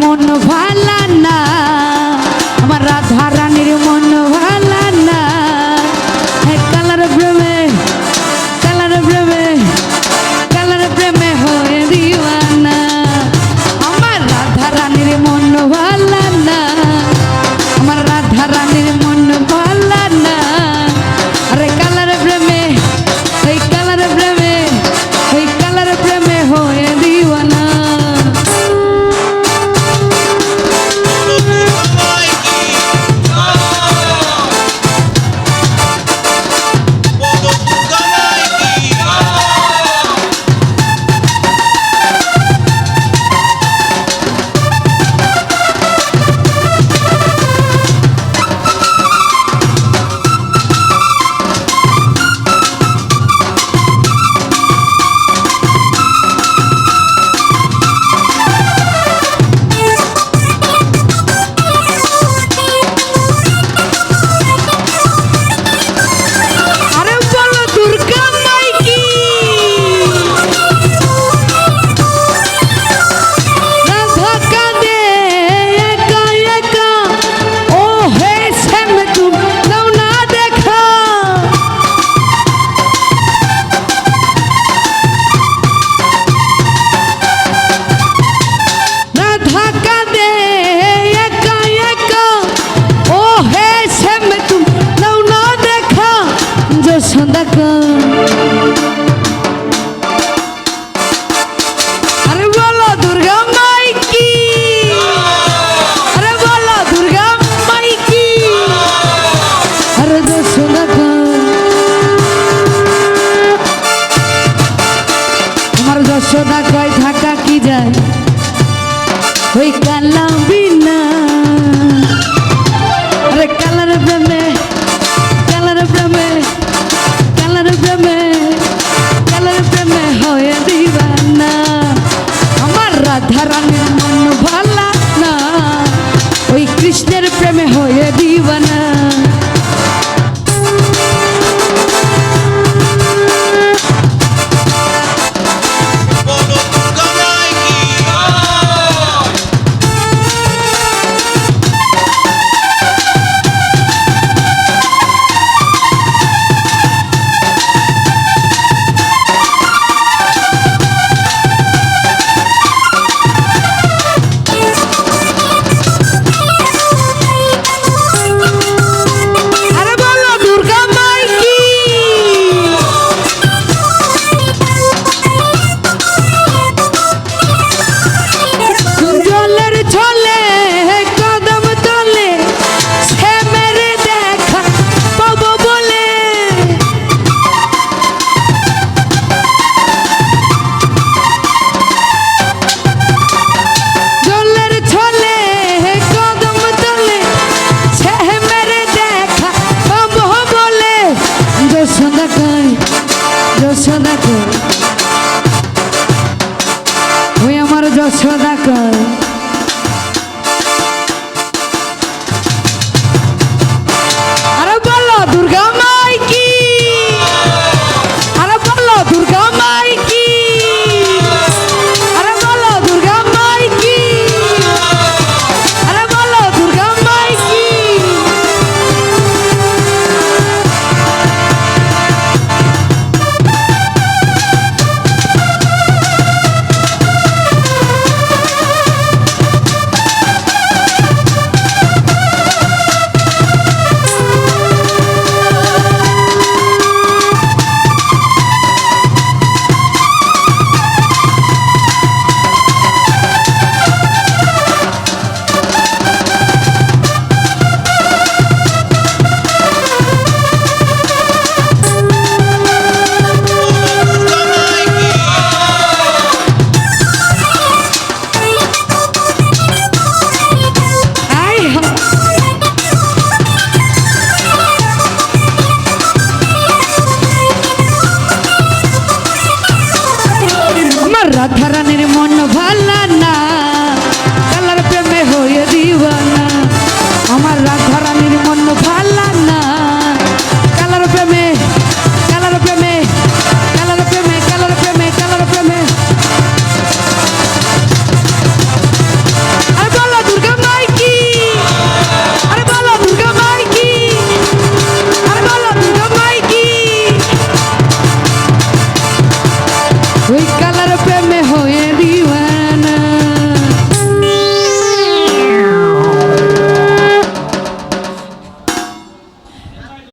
মন ভালা না, আমার রাধা রানীর মন ভালা না। কালার প্রেমে কালার প্রেমে কালার প্রেমে হয়ে দিওয়ানা, আমার রাধা রানীর মন ভালা না, আমার রাধা রানীর মন ভালা না। আরে কালার প্রেমে ওই কালার প্রেমে ওই কালার প্রেমে হয়ে দিওয়ানা। আরে বলো দুর্গা মাই কি, আরে বলো দুর্গা মাই কি, আরে যশোদা আমার যশোদা কয় থাকা কি যায় ওই কালা বিনা। আরে কালার প্রেমে কালার প্রেমে কালার প্রেমে কালার প্রেমে হয়ে দিওয়ানা, আমার রাধা রানীর মন ভালা না, ওই কৃষ্ণের প্রেমে হয়ে দিওয়ানা। যশোদা কয় ওই আমার যশোদা কয়